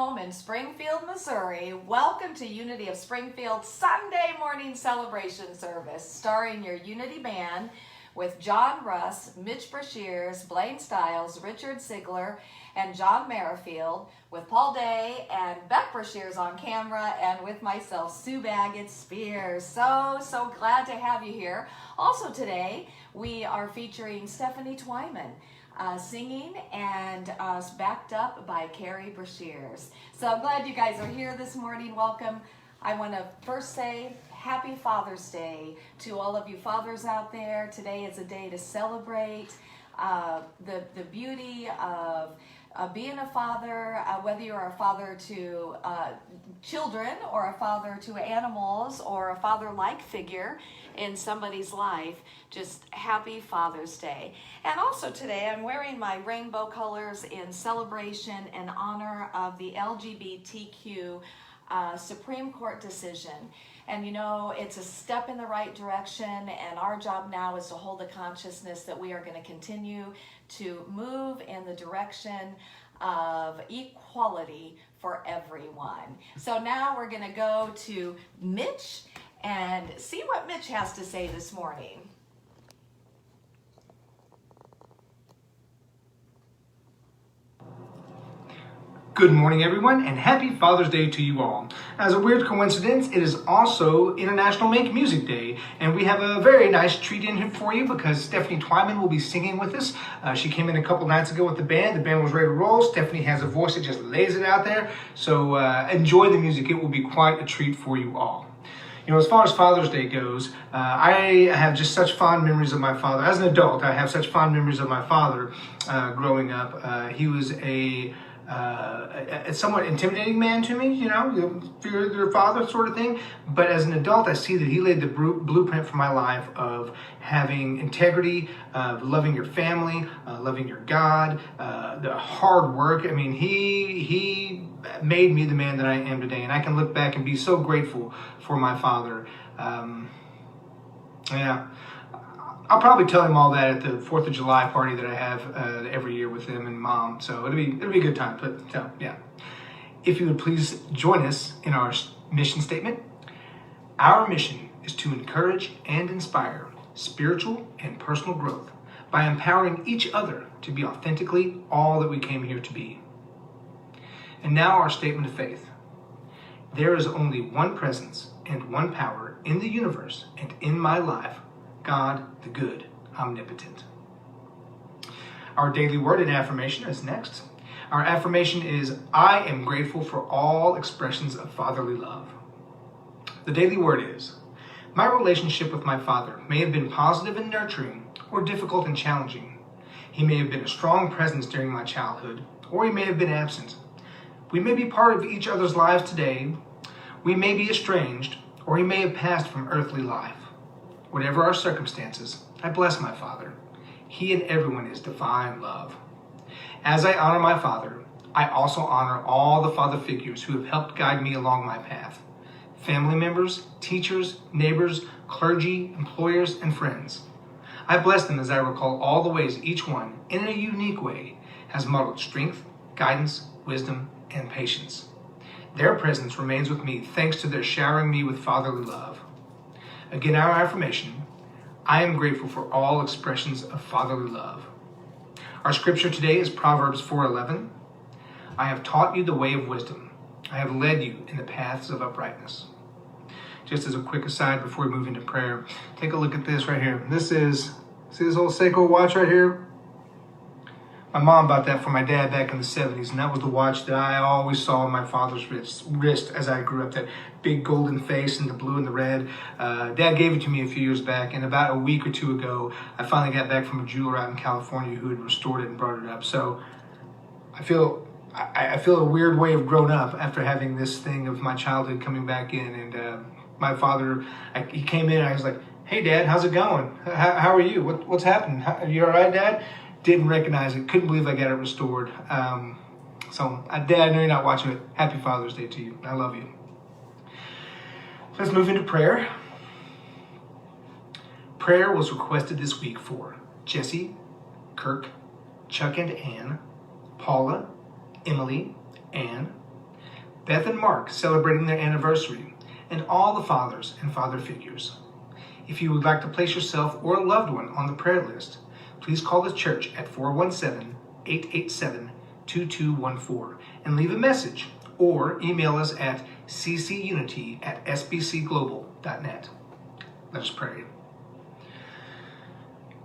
home in Springfield, Missouri. Welcome to Unity of Springfield Sunday morning celebration service, starring your Unity Band with John Russ, Mitch Brashears, Blaine Stiles, Richard Sigler, and John Merrifield, with Paul Day and Beck Brashears on camera, and with myself, Sue Baggett Spears. So glad to have you here. Also today, we are featuring Stephanie Twyman, singing, and backed up by Carrie Brashears. So I'm glad you guys are here this morning. Welcome. I want to first say Happy Father's Day to all of you fathers out there. Today is a day to celebrate the beauty of being a father, whether you're a father to children or a father to animals or a father-like figure in somebody's life. Just happy Father's Day. And also today I'm wearing my rainbow colors in celebration and honor of the LGBTQ Supreme Court decision. And you know, it's a step in the right direction, and our job now is to hold the consciousness that we are going to continue to move in the direction of equality for everyone. So now we're going to go to Mitch and see what Mitch has to say this morning. Good morning, everyone, and happy Father's Day to you all. As a weird coincidence, it is also International Make Music Day, and we have a very nice treat in here for you because Stephanie Twyman will be singing with us. She came in a couple nights ago with the band. The band was ready to roll. Stephanie has a voice that just lays it out there, so enjoy the music. It will be quite a treat for you all. You know, as far as Father's Day goes, I have just such fond memories of my father. As an adult, I have such fond memories of my father growing up. He was a somewhat intimidating man to me, you know, fear your father sort of thing. But as an adult, I see that he laid the blueprint for my life of having integrity, of loving your family, loving your God, the hard work. I mean, he made me the man that I am today, and I can look back and be so grateful for my father. Yeah. I'll probably tell him all that at the 4th of July party that I have every year with him and Mom. So it'll be a good time. But yeah, if you would please join us in our mission statement. Our mission is to encourage and inspire spiritual and personal growth by empowering each other to be authentically all that we came here to be. And now our statement of faith. There is only one presence and one power in the universe and in my life, God, the good, omnipotent. Our daily word and affirmation is next. Our affirmation is, I am grateful for all expressions of fatherly love. The daily word is, my relationship with my father may have been positive and nurturing or difficult and challenging. He may have been a strong presence during my childhood, or he may have been absent. We may be part of each other's lives today. We may be estranged, or he may have passed from earthly life. Whatever our circumstances, I bless my father. He and everyone is divine love. As I honor my father, I also honor all the father figures who have helped guide me along my path. Family members, teachers, neighbors, clergy, employers, and friends. I bless them as I recall all the ways each one, in a unique way, has modeled strength, guidance, wisdom, and patience. Their presence remains with me thanks to their showering me with fatherly love. Again, our affirmation, I am grateful for all expressions of fatherly love. Our scripture today is Proverbs 4:11. I have taught you the way of wisdom. I have led you in the paths of uprightness. Just as a quick aside before we move into prayer, take a look at this right here. See this old Seiko watch right here? My mom bought that for my dad back in the 70s, and that was the watch that I always saw on my father's wrist as I grew up, that big golden face and the blue and the red. Dad gave it to me a few years back, and about a week or two ago, I finally got back from a jeweler out in California who had restored it and brought it up. So I feel a weird way of grown up after having this thing of my childhood coming back in. And my father, he came in, and I was like, hey, Dad, how's it going? How are you? What's happening? You all right, Dad? Didn't recognize it. Couldn't believe I got it restored. So, Dad, I know you're not watching it. Happy Father's Day to you. I love you. Let's move into prayer. Prayer was requested this week for Jesse, Kirk, Chuck and Ann, Paula, Emily, Ann, Beth and Mark celebrating their anniversary, and all the fathers and father figures. If you would like to place yourself or a loved one on the prayer list, please call the church at 417-887-2214 and leave a message, or email us at ccunity@sbcglobal.net. Let us pray.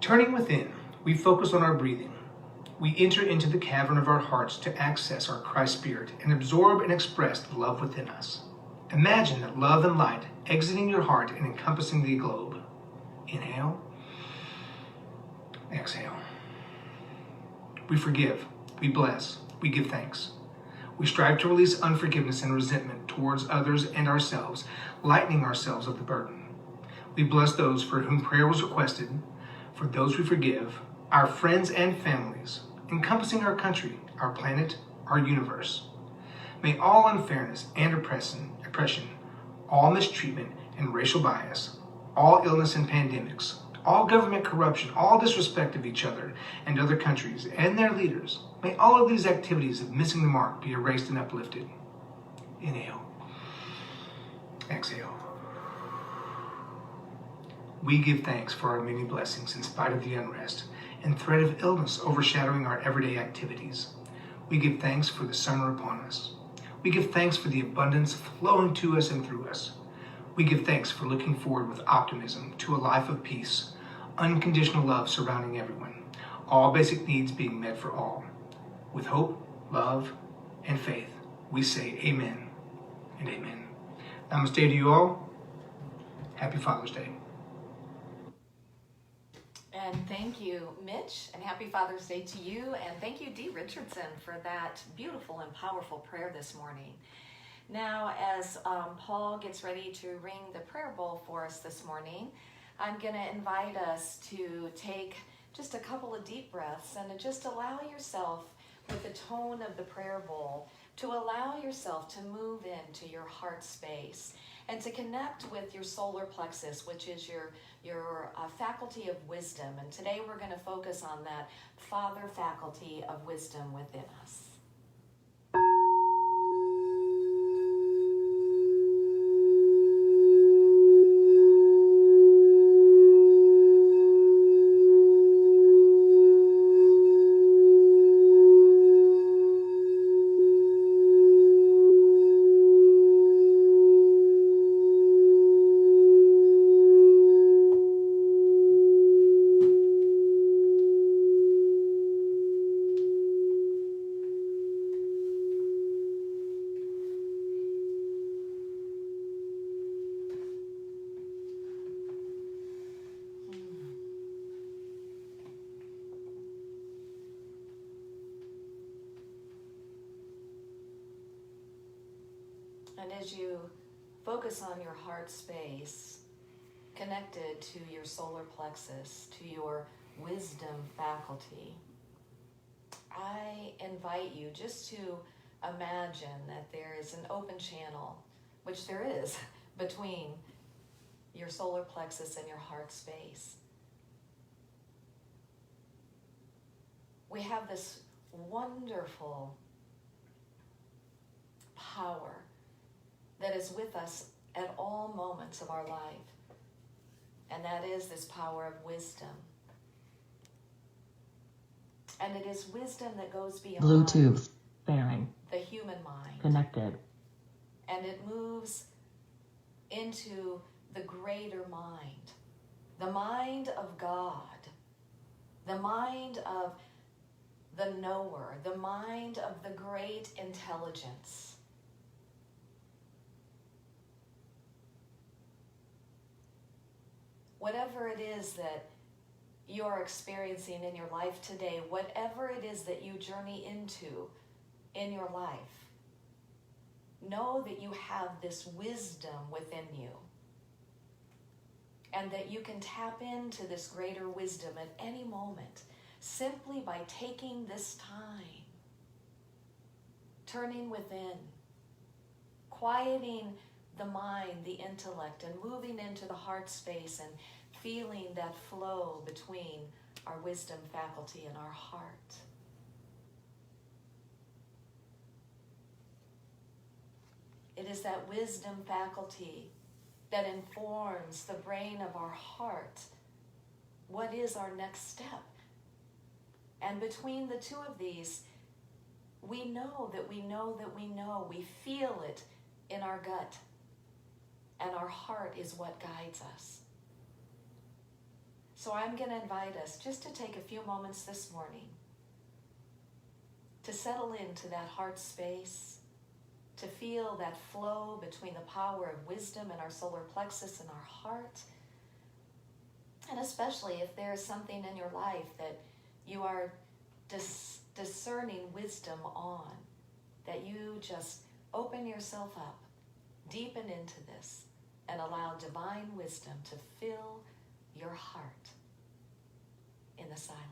Turning within, we focus on our breathing. We enter into the cavern of our hearts to access our Christ Spirit and absorb and express the love within us. Imagine that love and light exiting your heart and encompassing the globe. Inhale. Exhale. We forgive. We bless. We give thanks. We strive to release unforgiveness and resentment towards others and ourselves, lightening ourselves of the burden. We bless those for whom prayer was requested, for those we forgive, our friends and families, encompassing our country, our planet, our universe. May all unfairness and oppression, all mistreatment and racial bias, all illness and pandemics, all government corruption, all disrespect of each other and other countries and their leaders, may all of these activities of missing the mark be erased and uplifted. Inhale. Exhale. We give thanks for our many blessings in spite of the unrest and threat of illness overshadowing our everyday activities. We give thanks for the summer upon us. We give thanks for the abundance flowing to us and through us. We give thanks for looking forward with optimism to a life of peace, unconditional love surrounding everyone, all basic needs being met for all. With hope, love, and faith, we say amen and amen. Namaste to you all. Happy Father's Day. And thank you, Mitch, and happy Father's Day to you. And thank you, Dee Richardson, for that beautiful and powerful prayer this morning. Now, as Paul gets ready to ring the prayer bowl for us this morning, I'm going to invite us to take just a couple of deep breaths and to just allow yourself, with the tone of the prayer bowl, to allow yourself to move into your heart space and to connect with your solar plexus, which is your faculty of wisdom. And today we're going to focus on that Father faculty of wisdom within us. And as you focus on your heart space, connected to your solar plexus, to your wisdom faculty, I invite you just to imagine that there is an open channel, which there is, between your solar plexus and your heart space. We have this wonderful power that is with us at all moments of our life. And that is this power of wisdom. And it is wisdom that goes beyond Bluetooth bearing the human mind. connected. And it moves into the greater mind, the mind of God, the mind of the knower, the mind of the great intelligence. Whatever it is that you're experiencing in your life today, whatever it is that you journey into in your life, know that you have this wisdom within you and that you can tap into this greater wisdom at any moment simply by taking this time, turning within, quieting the mind, the intellect, and moving into the heart space and feeling that flow between our wisdom faculty and our heart. It is that wisdom faculty that informs the brain of our heart. What is our next step? And between the two of these, we know that we know that we know. We feel it in our gut. And our heart is what guides us. So I'm going to invite us just to take a few moments this morning to settle into that heart space, to feel that flow between the power of wisdom and our solar plexus and our heart. And especially if there is something in your life that you are discerning wisdom on, that you just open yourself up, deepen into this, and allow divine wisdom to fill your heart in the silence.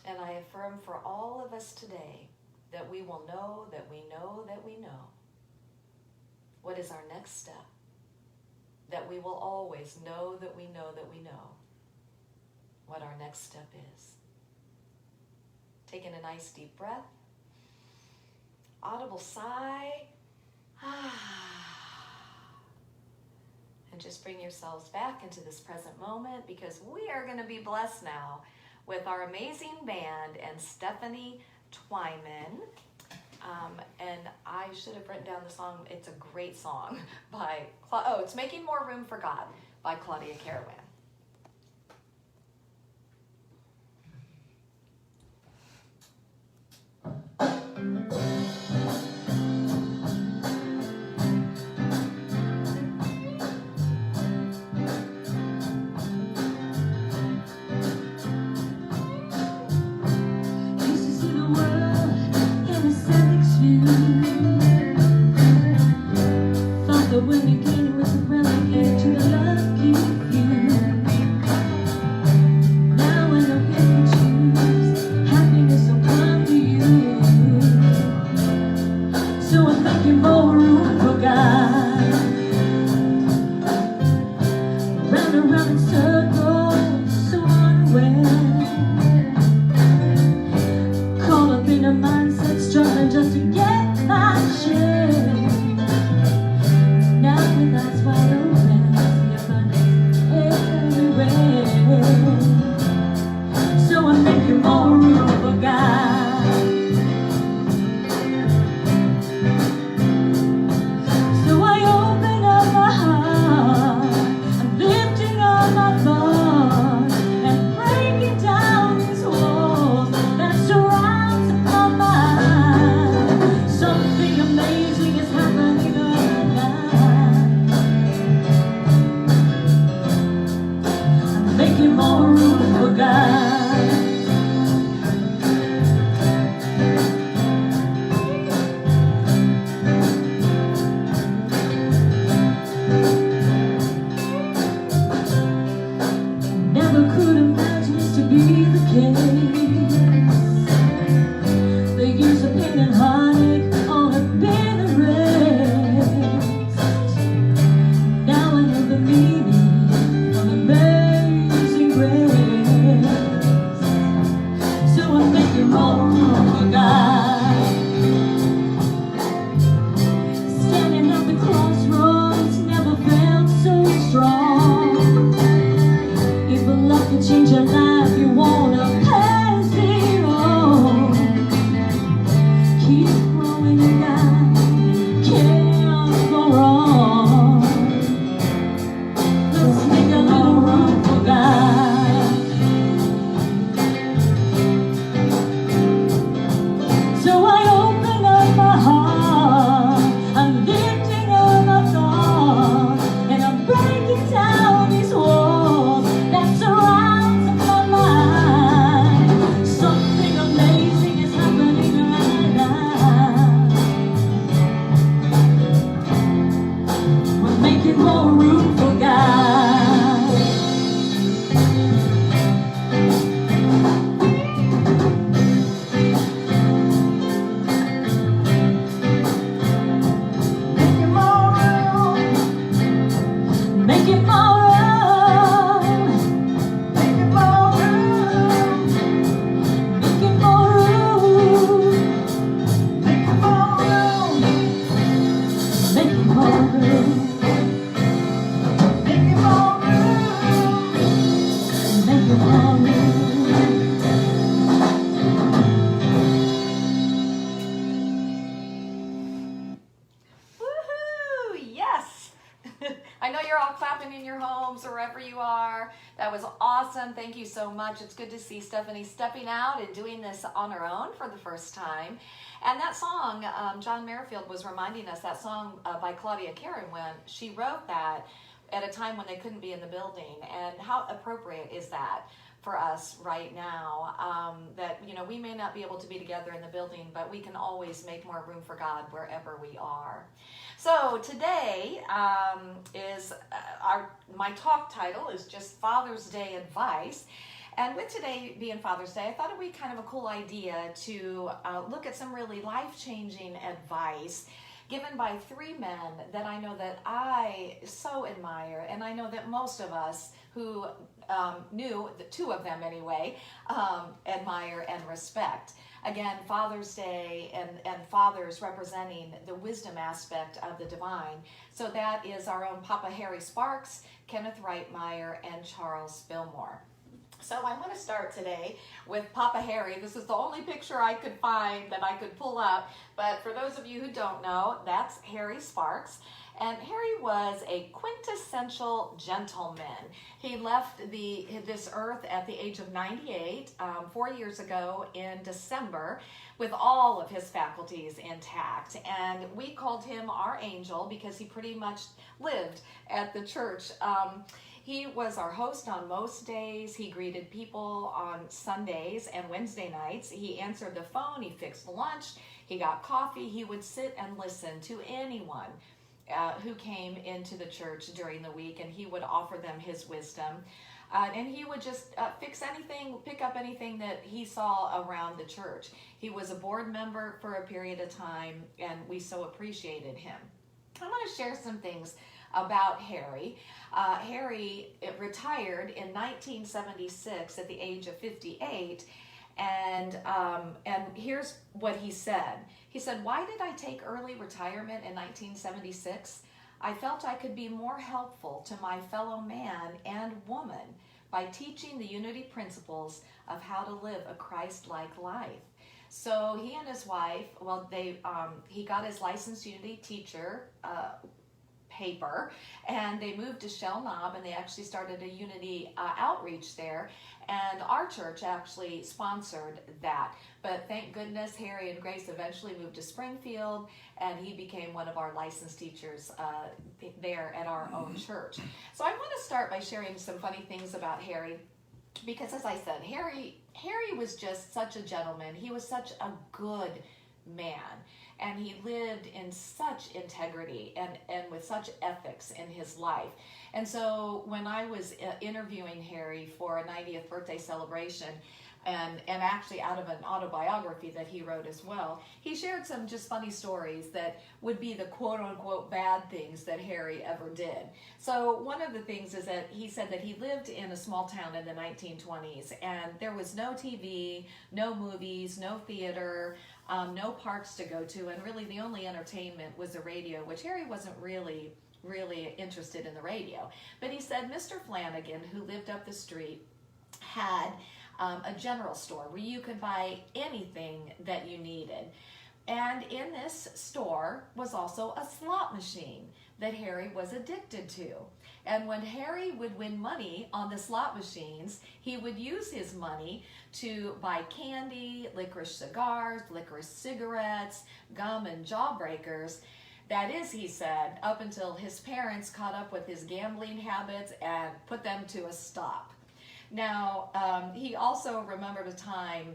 And I affirm for all of us today that we will know that we know that we know what is our next step. That we will always know that we know that we know what our next step is. Taking a nice deep breath. Audible sigh. And just bring yourselves back into this present moment, because we are going to be blessed now with our amazing band and Stephanie Twyman. And I should have written down the song. It's a great song by, it's Making More Room for God by Claudia Carawan. When you came, it was a relic to the lucky few. was awesome. Thank you so much. It's good to see Stephanie stepping out and doing this on her own for the first time. And that song, John Merrifield was reminding us, that song by Claudia Karen, when she wrote that at a time when they couldn't be in the building. And how appropriate is that for us right now, that, you know, we may not be able to be together in the building, but we can always make more room for God wherever we are. So today my talk title is just Father's Day advice. And with today being Father's Day, I thought it would be kind of a cool idea to look at some really life-changing advice given by three men that I know that I so admire, and I know that most of us who knew, the two of them anyway, admire and respect. Again, Father's Day and fathers representing the wisdom aspect of the divine. So that is our own Papa Harry Sparks, Kenneth Reitmeyer, and Charles Fillmore. So I want to start today with Papa Harry. This is the only picture I could find that I could pull up, but for those of you who don't know, that's Harry Sparks. And Harry was a quintessential gentleman. He left this earth at the age of 98, 4 years ago in December, with all of his faculties intact. And we called him our angel because he pretty much lived at the church. He was our host on most days. He greeted people on Sundays and Wednesday nights. He answered the phone. He fixed lunch. He got coffee. He would sit and listen to anyone who came into the church during the week, and he would offer them his wisdom. And he would just fix anything, pick up anything that he saw around the church. He was a board member for a period of time, and we so appreciated him. I want to share some things about Harry. Harry retired in 1976 at the age of 58, and here's what he said. He said, "Why did I take early retirement in 1976? I felt I could be more helpful to my fellow man and woman by teaching the unity principles of how to live a Christ-like life." So he and his wife, well, he got his licensed unity teacher paper, and they moved to Shell Knob, and they actually started a unity outreach there, and our church actually sponsored that. But thank goodness Harry and Grace eventually moved to Springfield, and he became one of our licensed teachers there at our own church. So I want to start by sharing some funny things about Harry, because as I said, Harry was just such a gentleman. He was such a good man, and he lived in such integrity and with such ethics in his life. And so when I was interviewing Harry for a 90th birthday celebration, and actually out of an autobiography that he wrote as well, he shared some just funny stories that would be the quote-unquote bad things that Harry ever did. So one of the things is that he said that he lived in a small town in the 1920s, and there was no TV, no movies, no theater, no parks to go to, and really the only entertainment was the radio, which Harry wasn't really interested in the radio. But he said Mr. Flanagan, who lived up the street, had a general store where you could buy anything that you needed. And in this store was also a slot machine that Harry was addicted to. And when Harry would win money on the slot machines, he would use his money to buy candy, licorice cigars, licorice cigarettes, gum, and jawbreakers. That is, he said, up until his parents caught up with his gambling habits and put them to a stop. Now, he also remembered a time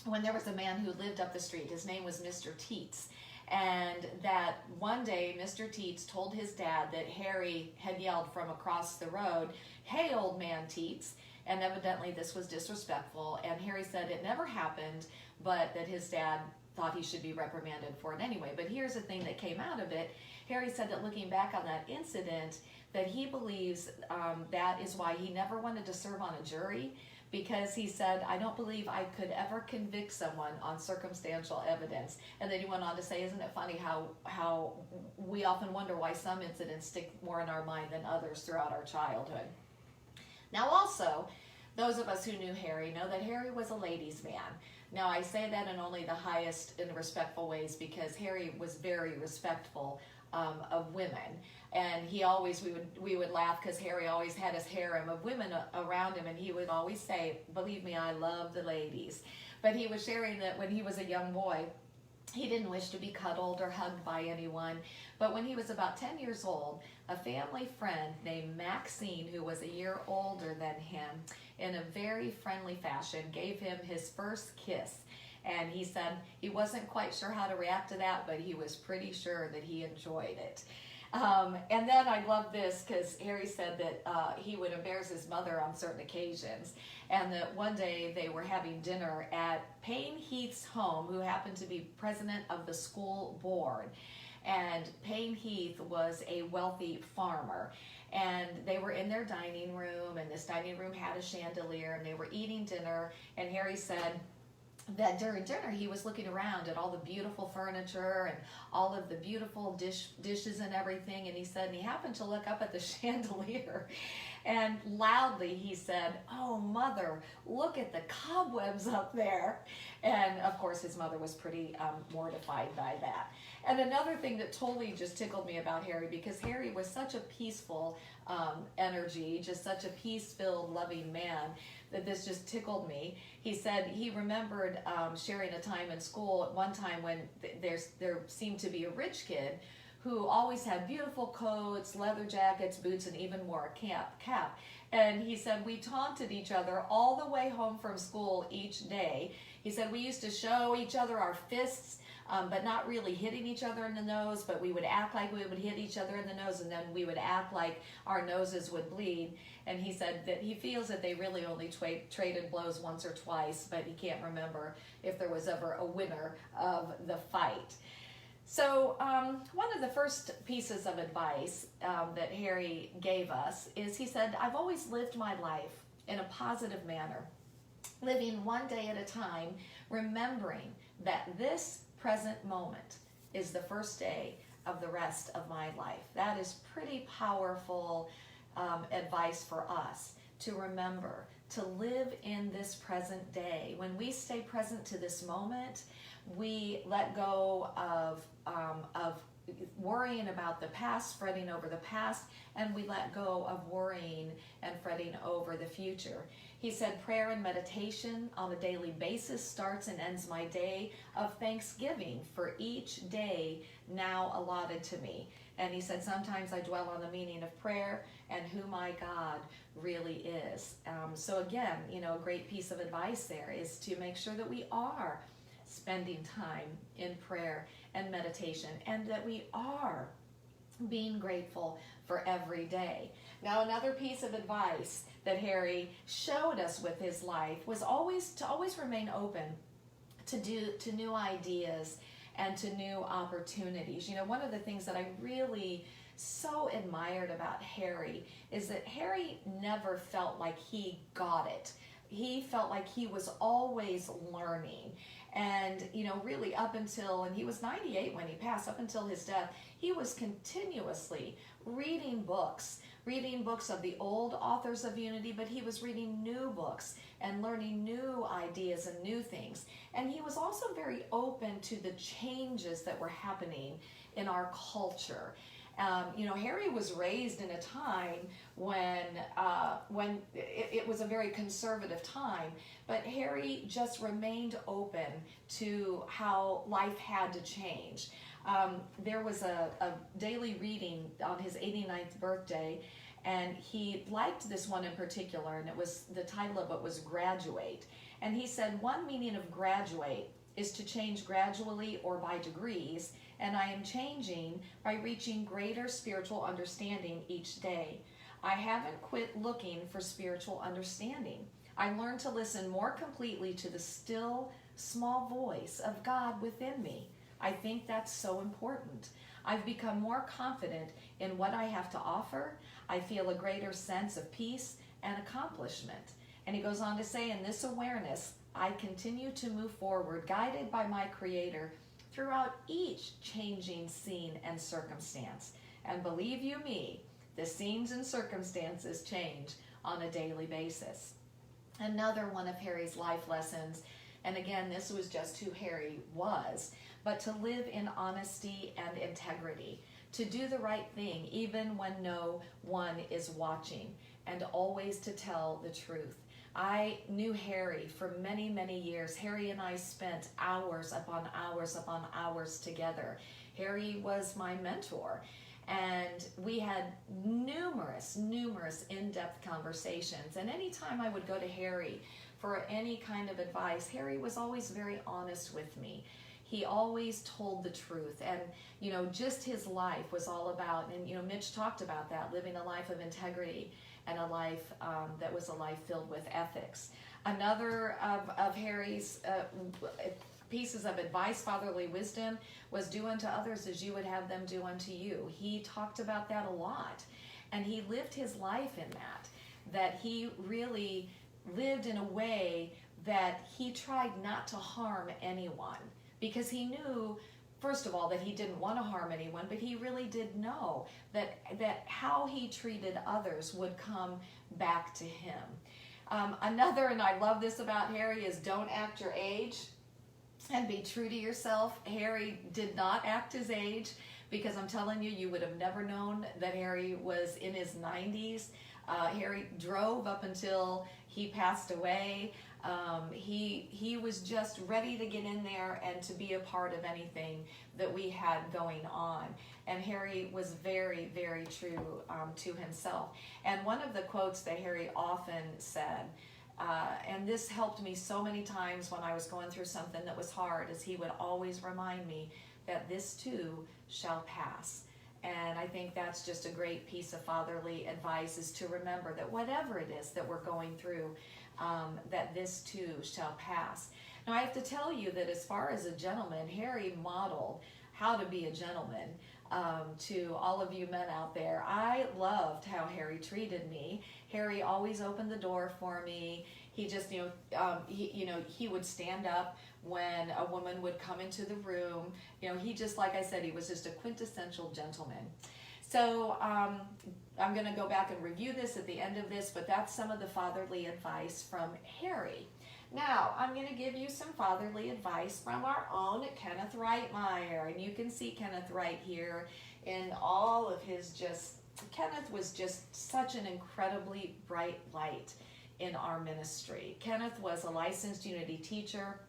when there was a man who lived up the street. His name was Mr. Teets. And that one day, Mr. Teets told his dad that Harry had yelled from across the road, "Hey, old man Teets." And evidently this was disrespectful. And Harry said it never happened, but that his dad thought he should be reprimanded for it anyway. But here's the thing that came out of it. Harry said that looking back on that incident, that he believes that is why he never wanted to serve on a jury, because he said, "I don't believe I could ever convict someone on circumstantial evidence." And then he went on to say, isn't it funny how we often wonder why some incidents stick more in our mind than others throughout our childhood. Now also, those of us who knew Harry know that Harry was a ladies' man. Now I say that in only the highest and respectful ways, because Harry was very respectful of women. And we would laugh because Harry always had his harem of women around him, and he would always say, "Believe me, I love the ladies." But he was sharing that when he was a young boy, he didn't wish to be cuddled or hugged by anyone. But when he was about 10 years old, a family friend named Maxine, who was a year older than him, in a very friendly fashion, gave him his first kiss. And he said he wasn't quite sure how to react to that, but he was pretty sure that he enjoyed it. And then I love this because Harry said that he would embarrass his mother on certain occasions, and that one day they were having dinner at Payne Heath's home, who happened to be president of the school board. And Payne Heath was a wealthy farmer, and they were in their dining room, and this dining room had a chandelier, and they were eating dinner, and Harry said that during dinner he was looking around at all the beautiful furniture and all of the beautiful dishes and everything, and he said, and he happened to look up at the chandelier, and loudly he said, "Oh, Mother, look at the cobwebs up there." And of course his mother was pretty mortified by that. And another thing that totally just tickled me about Harry, because Harry was such a peaceful energy, just such a peace-filled, loving man, that this just tickled me. He said he remembered sharing a time in school at one time when there seemed to be a rich kid who always had beautiful coats, leather jackets, boots, and even wore a cap. And he said we taunted each other all the way home from school each day. He said we used to show each other our fists, but not really hitting each other in the nose, but we would act like we would hit each other in the nose, and then we would act like our noses would bleed. And he said that he feels that they really only traded blows once or twice, but he can't remember if there was ever a winner of the fight. So one of the first pieces of advice that Harry gave us is, he said, "I've always lived my life in a positive manner, living one day at a time, remembering that this present moment is the first day of the rest of my life." That is pretty powerful advice for us to remember, to live in this present day. When we stay present to this moment, we let go of worrying about the past, fretting over the past, and we let go of worrying and fretting over the future. He said prayer and meditation on a daily basis starts and ends my day of thanksgiving for each day now allotted to me. And he said sometimes I dwell on the meaning of prayer and who my God really is. So again, a great piece of advice there is to make sure that we are spending time in prayer and meditation, and that we are being grateful for every day. Now, another piece of advice that Harry showed us with his life was to always remain open to new ideas and to new opportunities. One of the things that I really so admired about Harry is that Harry never felt like he got it. He felt like he was always learning. And, really up until, and he was 98 when he passed, up until his death, he was continuously reading books of the old authors of Unity, but he was reading new books and learning new ideas and new things. And he was also very open to the changes that were happening in our culture. Harry was raised in a time when it was a very conservative time, but Harry just remained open to how life had to change. There was a daily reading on his 89th birthday, and he liked this one in particular, and the title of it was Graduate. And he said, "One meaning of graduate is to change gradually or by degrees, and I am changing by reaching greater spiritual understanding each day. I haven't quit looking for spiritual understanding. I learned to listen more completely to the still, small voice of God within me. I think that's so important. I've become more confident in what I have to offer. I feel a greater sense of peace and accomplishment." And he goes on to say, "In this awareness, I continue to move forward, guided by my Creator throughout each changing scene and circumstance. And believe you me, the scenes and circumstances change on a daily basis." Another one of Harry's life lessons, and again, this was just who Harry was, but to live in honesty and integrity, to do the right thing even when no one is watching, and always to tell the truth. I knew Harry for many, many years. Harry and I spent hours upon hours upon hours together. Harry was my mentor, and we had numerous in-depth conversations. And anytime I would go to Harry for any kind of advice, Harry was always very honest with me. He always told the truth, and just his life was all about, and Mitch talked about that, living a life of integrity and a life that was a life filled with ethics. Another of Harry's pieces of advice, fatherly wisdom, was do unto others as you would have them do unto you. He talked about that a lot, and he lived his life in that he really lived in a way that he tried not to harm anyone, because he knew, first of all, that he didn't want to harm anyone, but he really did know that how he treated others would come back to him. Another, and I love this about Harry, is don't act your age and be true to yourself. Harry did not act his age, because I'm telling you, you would have never known that Harry was in his 90s. Harry drove up until he passed away. He was just ready to get in there and to be a part of anything that we had going on. And Harry was very, very true to himself. And one of the quotes that Harry often said, and this helped me so many times when I was going through something that was hard, is he would always remind me that this too shall pass. And I think that's just a great piece of fatherly advice, is to remember that whatever it is that we're going through, that this too shall pass. Now I have to tell you that as far as a gentleman, Harry modeled how to be a gentleman to all of you men out there. I loved how Harry treated me. Harry always opened the door for me. He just, he would stand up when a woman would come into the room. He just, like I said, he was just a quintessential gentleman. So I'm going to go back and review this at the end of this, but that's some of the fatherly advice from Harry. Now, I'm going to give you some fatherly advice from our own Kenneth Reitmeyer. And you can see Kenneth right here in all of his Kenneth was just such an incredibly bright light in our ministry. Kenneth was a licensed Unity teacher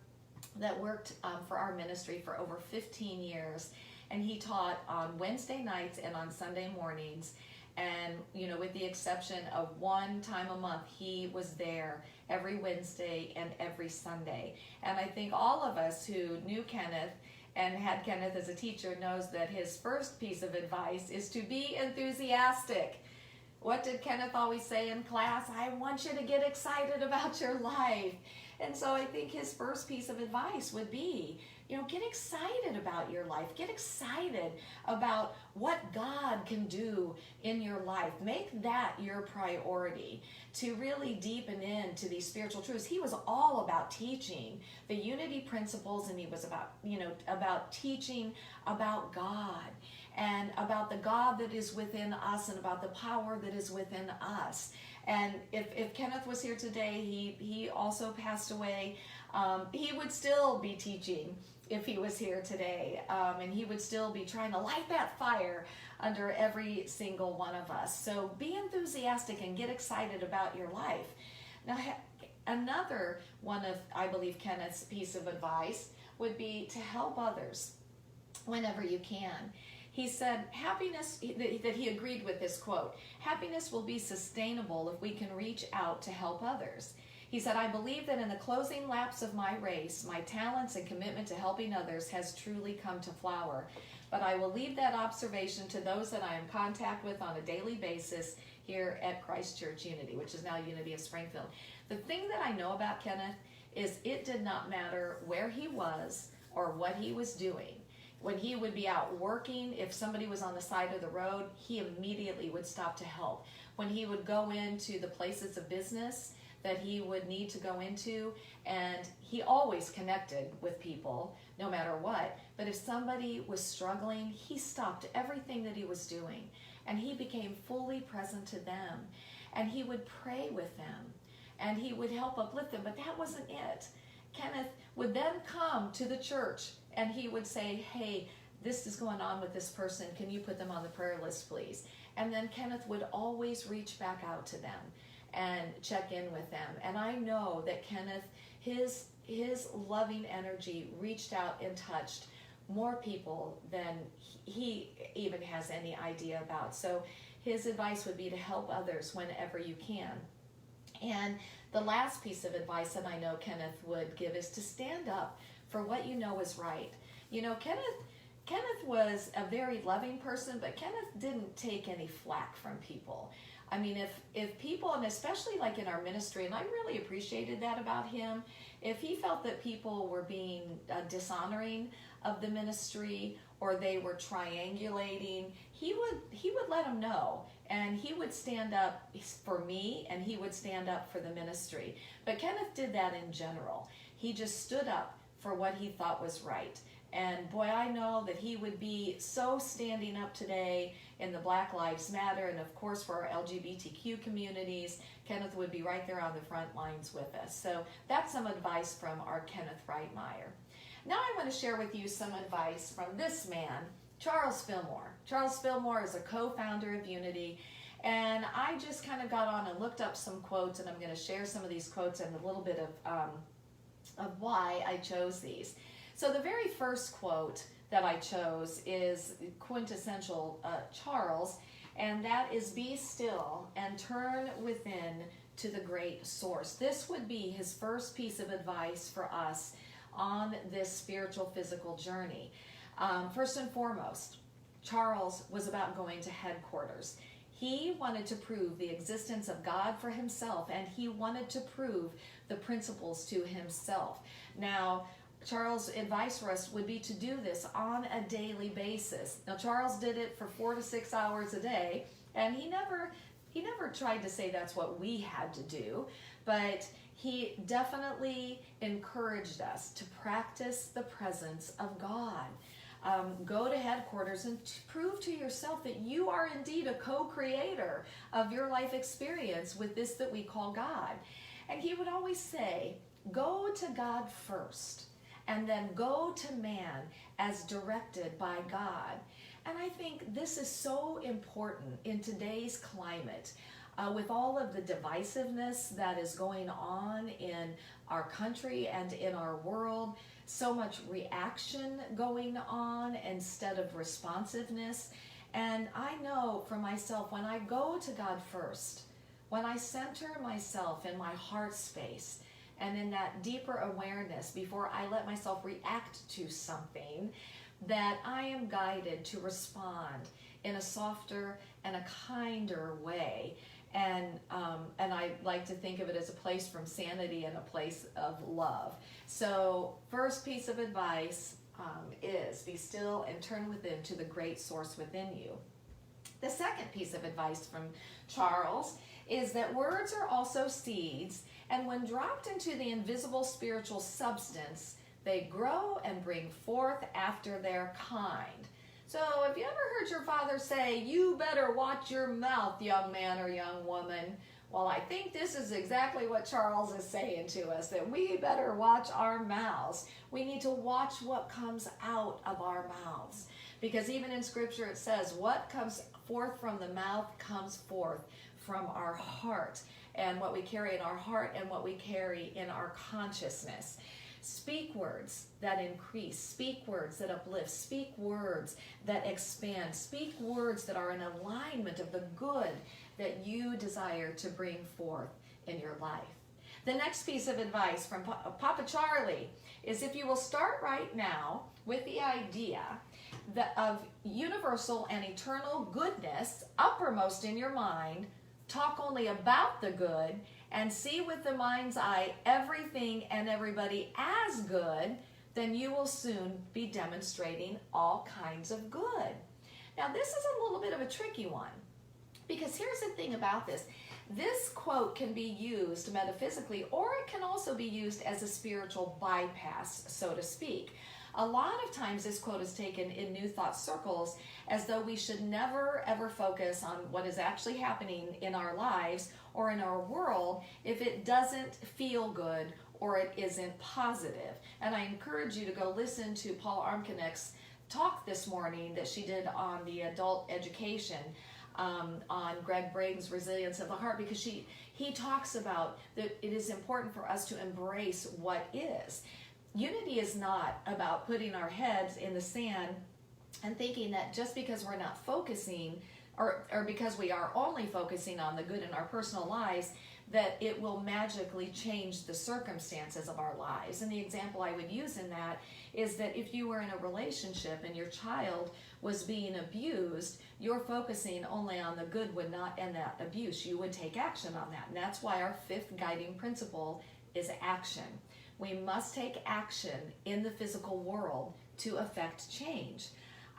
that worked for our ministry for over 15 years. And he taught on Wednesday nights and on Sunday mornings. And, with the exception of one time a month, he was there every Wednesday and every Sunday. And I think all of us who knew Kenneth and had Kenneth as a teacher knows that his first piece of advice is to be enthusiastic. What did Kenneth always say in class? I want you to get excited about your life. And so I think his first piece of advice would be, get excited about your life. Get excited about what God can do in your life. Make that your priority, to really deepen into these spiritual truths. He was all about teaching the unity principles, and he was about teaching about God and about the God that is within us and about the power that is within us. And if Kenneth was here today, he also passed away. He would still be teaching if he was here today, and he would still be trying to light that fire under every single one of us. So be enthusiastic and get excited about your life. Now, another one of, I believe, Kenneth's piece of advice would be to help others whenever you can. He said, happiness, that he agreed with this quote, happiness will be sustainable if we can reach out to help others. He said, I believe that in the closing laps of my race, my talents and commitment to helping others has truly come to flower. But I will leave that observation to those that I am in contact with on a daily basis here at Christ Church Unity, which is now Unity of Springfield. The thing that I know about Kenneth is it did not matter where he was or what he was doing. When he would be out working, if somebody was on the side of the road, he immediately would stop to help. When he would go into the places of business that he would need to go into, and he always connected with people, no matter what. But if somebody was struggling, he stopped everything that he was doing, and he became fully present to them. And he would pray with them, and he would help uplift them, but that wasn't it. Kenneth would then come to the church, and he would say, hey, this is going on with this person. Can you put them on the prayer list, please? And then Kenneth would always reach back out to them and check in with them. And I know that Kenneth, his loving energy reached out and touched more people than he even has any idea about. So his advice would be to help others whenever you can. And the last piece of advice that I know Kenneth would give is to stand up for what you know is right. You know, Kenneth was a very loving person, but Kenneth didn't take any flack from people. I mean, if people, and especially like in our ministry, and I really appreciated that about him, if he felt that people were being dishonoring of the ministry or they were triangulating, he would let them know, and he would stand up for me, and he would stand up for the ministry. But Kenneth did that in general. He just stood up for what he thought was right. And boy, I know that he would be so standing up today in the Black Lives Matter, and of course for our LGBTQ communities. Kenneth would be right there on the front lines with us. So that's some advice from our Kenneth Reitmeyer. Now I want to share with you some advice from this man, Charles Fillmore. Charles Fillmore is a co-founder of Unity, and I just kind of got on and looked up some quotes, and I'm going to share some of these quotes and a little bit of why I chose these. So the very first quote that I chose is quintessential Charles, and that is, "Be still and turn within to the great source." This would be his first piece of advice for us on this spiritual physical journey. First and foremost, Charles was about going to headquarters. He wanted to prove the existence of God for himself, and he wanted to prove the principles to himself. Now, Charles' advice for us would be to do this on a daily basis. Now, Charles did it for 4 to 6 hours a day, and he never tried to say that's what we had to do, but he definitely encouraged us to practice the presence of God. Go to headquarters and prove to yourself that you are indeed a co-creator of your life experience with this that we call God. And he would always say, go to God first, and then go to man as directed by God. And I think this is so important in today's climate, with all of the divisiveness that is going on in our country and in our world, so much reaction going on instead of responsiveness. And I know for myself, when I go to God first, when I center myself in my heart space and in that deeper awareness before I let myself react to something, that I am guided to respond in a softer and a kinder way. And I like to think of it as a place from sanity and a place of love. So first piece of advice is be still and turn within to the great source within you. The second piece of advice from Charles is that words are also seeds, and when dropped into the invisible spiritual substance, they grow and bring forth after their kind. So have you ever heard your father say, you better watch your mouth, young man or young woman? Well, I think this is exactly what Charles is saying to us, that we better watch our mouths. We need to watch what comes out of our mouths. Because even in Scripture it says, what comes forth from the mouth comes forth from our heart. And what we carry in our heart and what we carry in our consciousness. Speak words that increase, speak words that uplift, speak words that expand, speak words that are in alignment of the good that you desire to bring forth in your life. The next piece of advice from Papa Charlie is, if you will start right now with the idea of universal and eternal goodness uppermost in your mind, talk only about the good, and see with the mind's eye everything and everybody as good, then you will soon be demonstrating all kinds of good. Now, this is a little bit of a tricky one, because here's the thing about this. This quote can be used metaphysically, or it can also be used as a spiritual bypass, so to speak. A lot of times this quote is taken in New Thought circles as though we should never ever focus on what is actually happening in our lives or in our world if it doesn't feel good or it isn't positive. And I encourage you to go listen to Paul Armknecht's talk this morning that she did on the adult education, on Greg Braden's Resilience of the Heart, because he talks about that it is important for us to embrace what is. Unity is not about putting our heads in the sand and thinking that just because we're not focusing, or because we are only focusing on the good in our personal lives, that it will magically change the circumstances of our lives. And the example I would use in that is that if you were in a relationship and your child was being abused, you're focusing only on the good would not end that abuse. You would take action on that. And that's why our fifth guiding principle is action. We must take action in the physical world to affect change.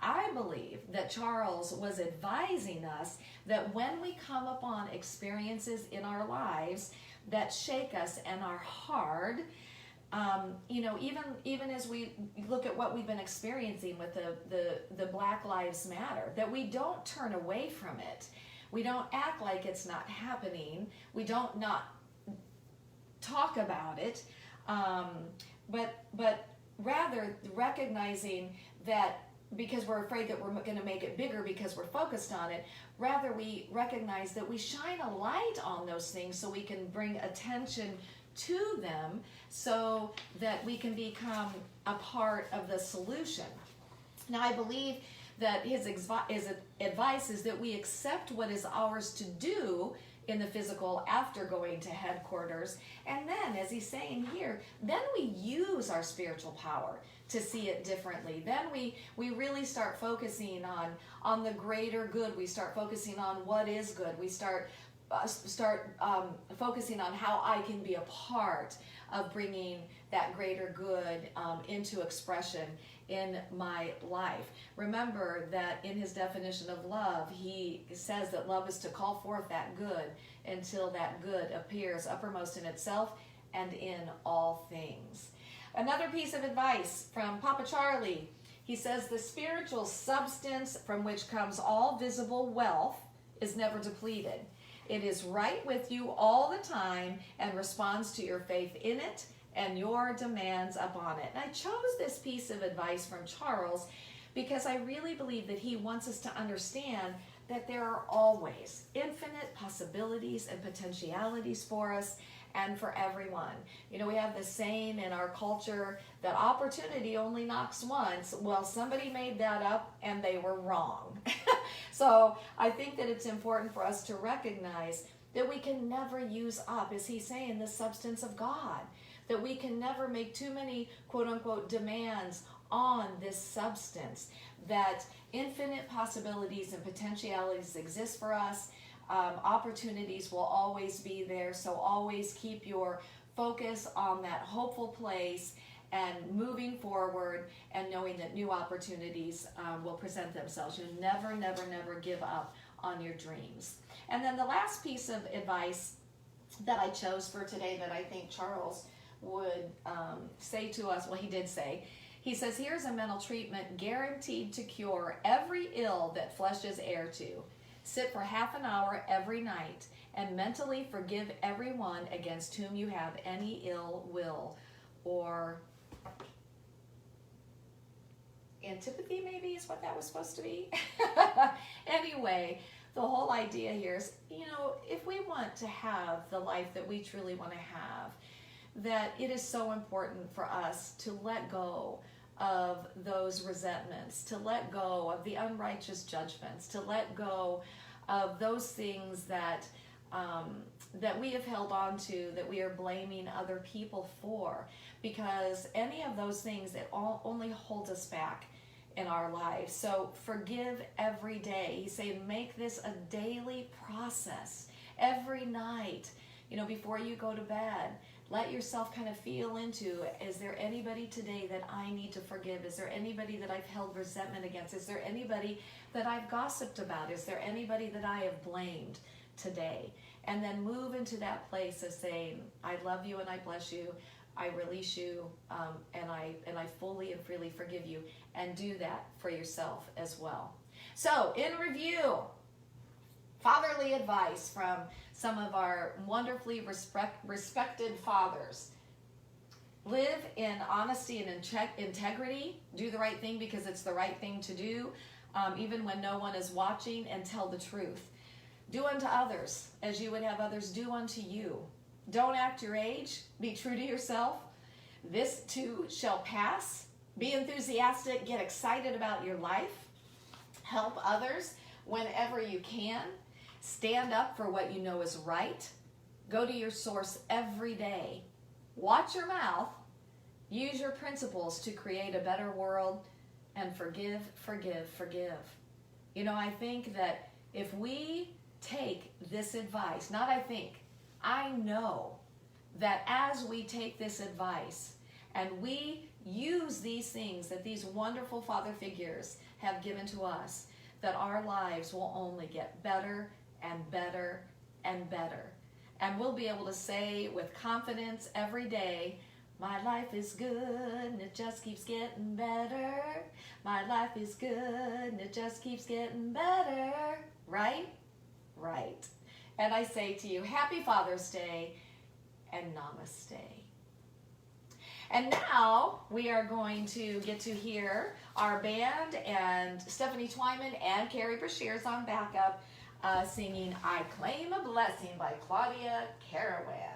I believe that Charles was advising us that when we come upon experiences in our lives that shake us and are hard, even as we look at what we've been experiencing with the Black Lives Matter, that we don't turn away from it. We don't act like it's not happening. We don't not talk about it, but rather recognizing that because we're afraid that we're going to make it bigger because we're focused on it, rather we recognize that we shine a light on those things so we can bring attention to them so that we can become a part of the solution. Now, I believe that his advice is that we accept what is ours to do in the physical after going to headquarters, and then, as he's saying here, then we use our spiritual power to see it differently. Then we really start focusing on the greater good. We start focusing on what is good. We start focusing on how I can be a part of bringing that greater good into expression in my life. Remember that in his definition of love, he says that love is to call forth that good until that good appears uppermost in itself and in all things. Another piece of advice from Papa Charlie. He says the spiritual substance from which comes all visible wealth is never depleted. It is right with you all the time and responds to your faith in it and your demands upon it. And I chose this piece of advice from Charles because I really believe that he wants us to understand that there are always infinite possibilities and potentialities for us and for everyone. You know, we have this saying in our culture that opportunity only knocks once. Well, somebody made that up and they were wrong. So I think that it's important for us to recognize that we can never use up, as he's saying, the substance of God. That we can never make too many quote unquote demands on this substance. That infinite possibilities and potentialities exist for us. Opportunities will always be there, so always keep your focus on that hopeful place and moving forward and knowing that new opportunities will present themselves. You never, never, never give up on your dreams. And then the last piece of advice that I chose for today that I think Charles would say to us, well, he did say, he says, here's a mental treatment guaranteed to cure every ill that flesh is heir to. Sit for half an hour every night and mentally forgive everyone against whom you have any ill will or antipathy, maybe is what that was supposed to be. Anyway, the whole idea here is, you know, if we want to have the life that we truly want to have, that it is so important for us to let go of those resentments, to let go of the unrighteous judgments, to let go of those things that that we have held on to, that we are blaming other people for, because any of those things that only holds us back in our lives. So forgive every day. He said, make this a daily process every night, you know, before you go to bed. Let yourself kind of feel into, is there anybody today that I need to forgive? Is there anybody that I've held resentment against? Is there anybody that I've gossiped about? Is there anybody that I have blamed today? And then move into that place of saying, I love you and I bless you. I release you and I fully and freely forgive you. And do that for yourself as well. So in review, fatherly advice from some of our wonderfully respected fathers. Live in honesty and integrity. Do the right thing because it's the right thing to do, even when no one is watching, and tell the truth. Do unto others as you would have others do unto you. Don't act your age. Be true to yourself. This too shall pass. Be enthusiastic. Get excited about your life. Help others whenever you can. Stand up for what you know is right. Go to your source every day. Watch your mouth. Use your principles to create a better world. And forgive, forgive, forgive. You know, I think that if we take this advice, not I think, I know that as we take this advice and we use these things that these wonderful father figures have given to us, that our lives will only get better and better and better. And we'll be able to say with confidence every day, my life is good and it just keeps getting better. My life is good and it just keeps getting better. Right? Right. And I say to you, happy Father's Day and namaste. And now we are going to get to hear our band and Stephanie Twyman and Carrie Brashears on backup singing I Claim a Blessing by Claudia Carawan.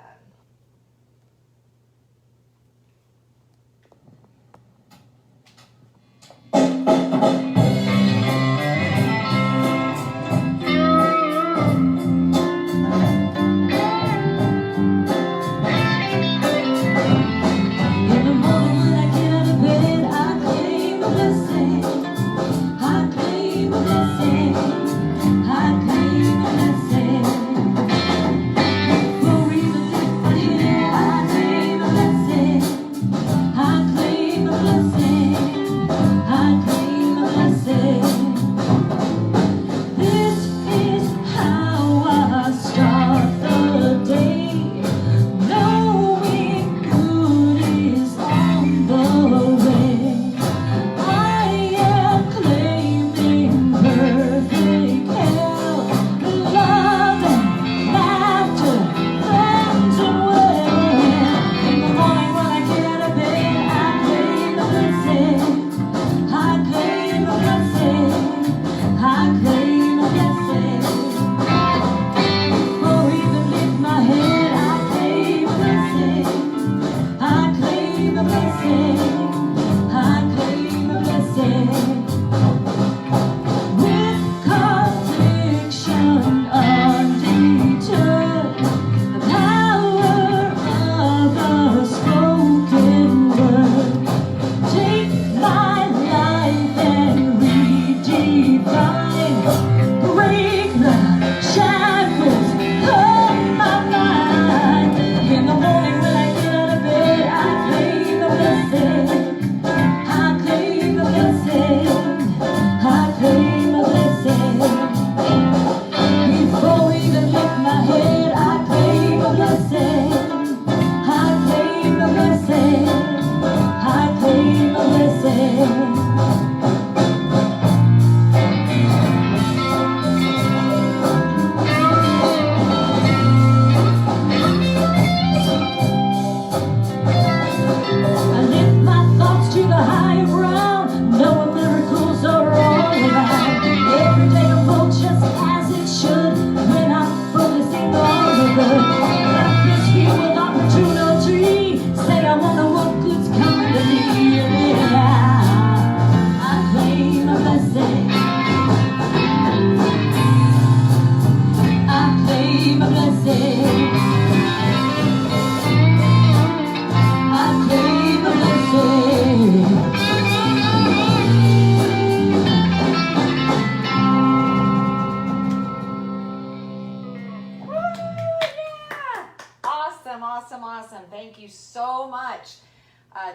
Thank you so much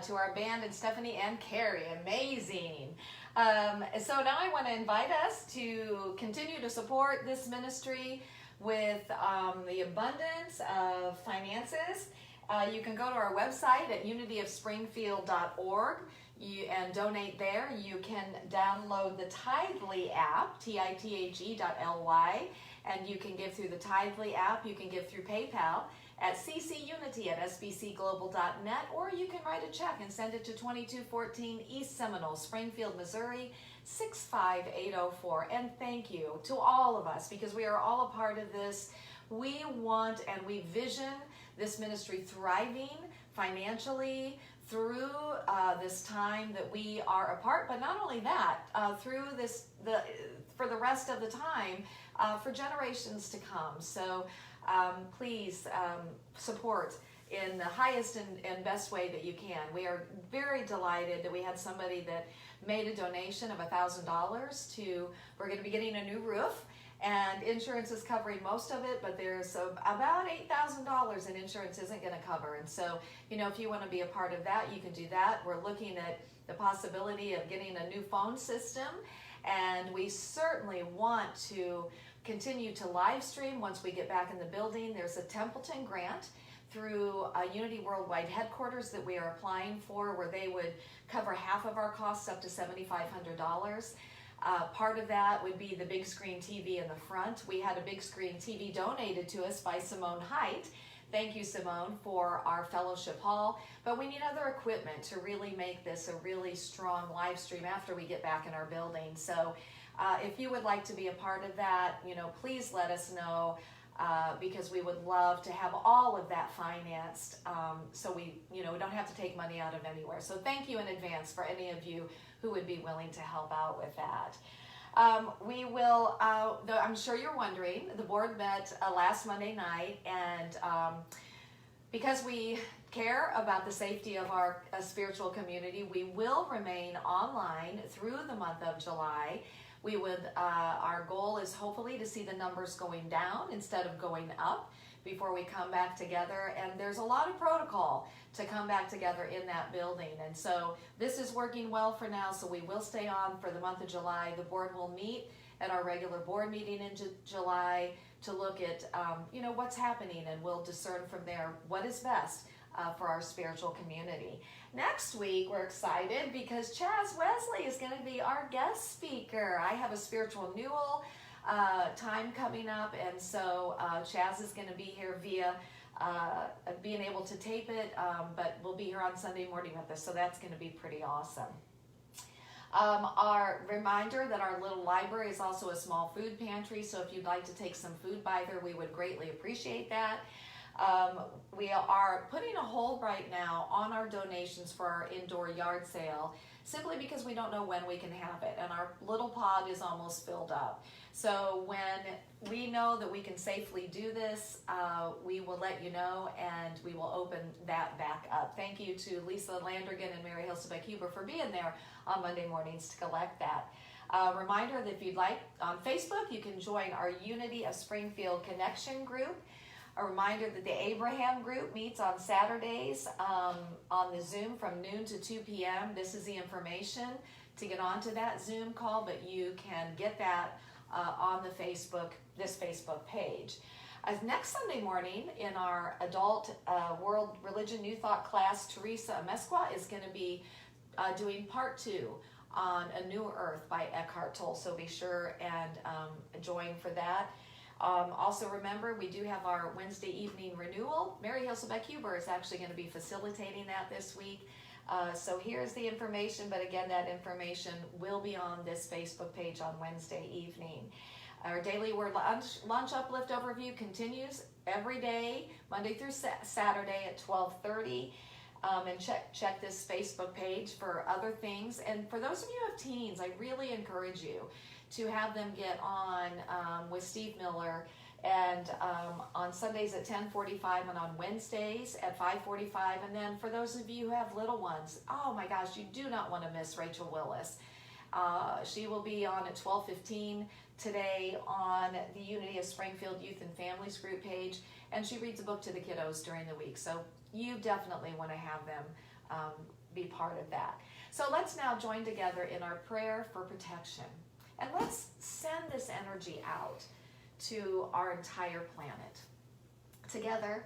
to our band and Stephanie and Carrie. Amazing. So now I want to invite us to continue to support this ministry with the abundance of finances. You can go to our website at unityofspringfield.org and donate there. You can download the Tithely app, tithe.ly, and you can give through the Tithely app. You can give through PayPal. at ccunity@sbcglobal.net, or you can write a check and send it to 2214 East Seminole, Springfield, Missouri, 65804. And thank you to all of us, because we are all a part of this. We want and we vision this ministry thriving financially through this time that we are apart, but not only that, through for the rest of the time, for generations to come. So please support in the highest and best way that you can. We are very delighted that we had somebody that made a donation of $1,000 we're going to be getting a new roof, and insurance is covering most of it, but there's about $8,000 in insurance isn't going to cover. And so, if you want to be a part of that, you can do that. We're looking at the possibility of getting a new phone system, and we certainly want to continue to live stream once we get back in the building. There's a Templeton grant through Unity Worldwide Headquarters that we are applying for, where they would cover half of our costs up to $7,500. Part of that would be the big screen TV in the front. We had a big screen TV donated to us by Simone Height. Thank you, Simone, for our fellowship hall. But we need other equipment to really make this a really strong live stream after we get back in our building. So if you would like to be a part of that, please let us know, because we would love to have all of that financed, so we don't have to take money out of anywhere. So thank you in advance for any of you who would be willing to help out with that. We will, though I'm sure you're wondering, the board met last Monday night, and because we care about the safety of our spiritual community, we will remain online through the month of July. We would, our goal is hopefully to see the numbers going down instead of going up before we come back together. And there's a lot of protocol to come back together in that building. And so this is working well for now, so we will stay on for the month of July. The board will meet at our regular board meeting in July to look at, what's happening, and we'll discern from there what is best for our spiritual community. Next week, we're excited because Chaz Wesley is going to be our guest speaker. I have a spiritual renewal time coming up, and so Chaz is going to be here via being able to tape it, but we'll be here on Sunday morning with us, so that's going to be pretty awesome. Our reminder that our little library is also a small food pantry, so if you'd like to take some food by there, we would greatly appreciate that. We are putting a hold right now on our donations for our indoor yard sale, simply because we don't know when we can have it, and our little pod is almost filled up. So when we know that we can safely do this, we will let you know, and we will open that back up. Thank you to Lisa Landergan and Mary Hilsebeck-Huber for being there on Monday mornings to collect that. Reminder that if you'd like, on Facebook, you can join our Unity of Springfield Connection group. A reminder that the Abraham group meets on Saturdays on the Zoom from noon to 2 p.m. This is the information to get onto that Zoom call, but you can get that on the this Facebook page. Next Sunday morning in our adult World Religion New Thought class, Teresa Amesqua is going to be doing part 2 on A New Earth by Eckhart Tolle, so be sure and join for that. Also remember, we do have our Wednesday evening renewal. Mary Hilsebeck-Huber is actually going to be facilitating that this week. So here's the information, but again, that information will be on this Facebook page on Wednesday evening. Our daily Word lunch uplift overview continues every day, Monday through Saturday at 12:30. And check this Facebook page for other things. And for those of you who have teens, I really encourage you to have them get on with Steve Miller, and on Sundays at 10:45 and on Wednesdays at 5:45. And then for those of you who have little ones, oh my gosh, you do not want to miss Rachel Willis. She will be on at 12:15 today on the Unity of Springfield Youth and Families group page, and she reads a book to the kiddos during the week. So you definitely want to have them be part of that. So let's now join together in our prayer for protection. And let's send this energy out to our entire planet. Together,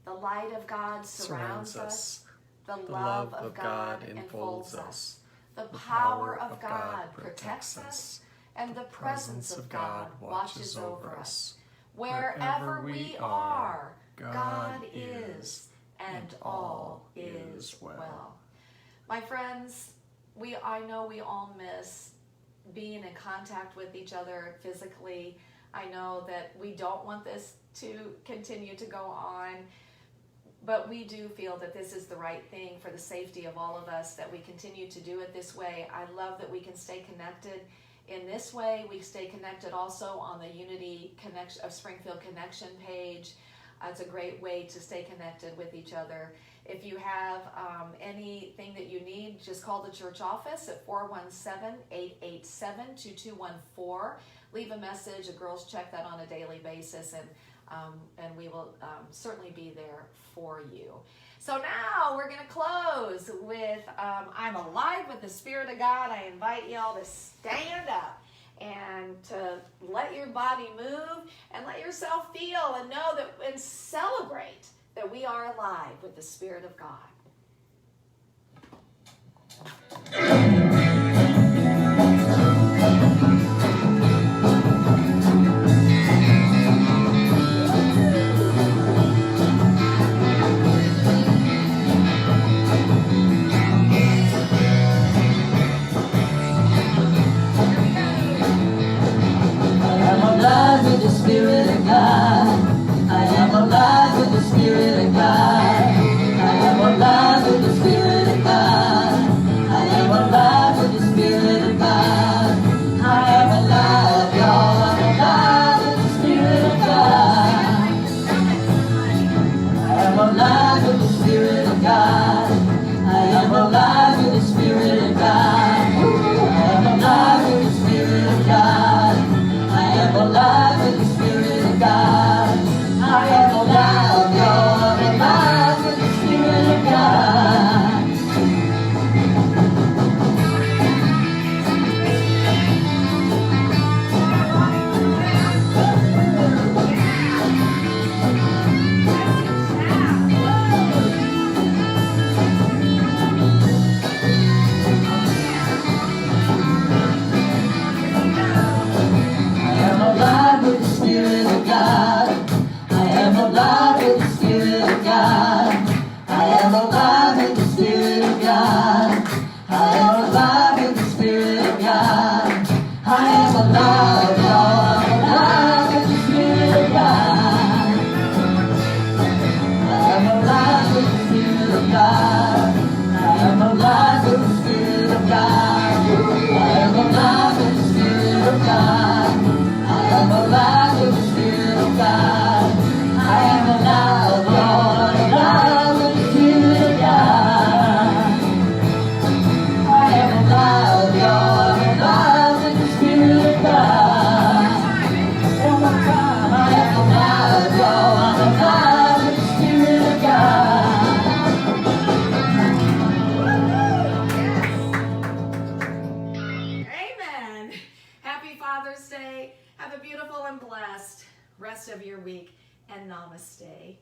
the light of God surrounds us. The love of God enfolds us. The power of God protects us. And the presence of God watches over us. Wherever we are, God is, and all is well. My friends, I know we all miss being in contact with each other physically. I know that we don't want this to continue to go on, but we do feel that this is the right thing for the safety of all of us, that we continue to do it this way. I love that we can stay connected in this way. We stay connected also on the Unity Connection of Springfield Connection page. It's a great way to stay connected with each other. If you have anything that you need, just call the church office at 417-887-2214. Leave a message. The girls check that on a daily basis, and we will certainly be there for you. So now we're going to close with I'm Alive with the Spirit of God. I invite y'all to stand up and to let your body move and let yourself feel and know that and celebrate that we are alive with the Spirit of God. Spirit of God, I am alive with the Spirit of God. I am alive with the Spirit of God. I am alive with the Spirit of God. I am alive, y'all. I'm alive with the Spirit of God. I am alive with the Spirit of God. I am alive with the Spirit of God. I am alive with the Spirit of God. I am alive with the Spirit of God. I am alive, y'all. I'm alive with the Spirit of God. Father's Day. Have a beautiful and blessed rest of your week, and namaste.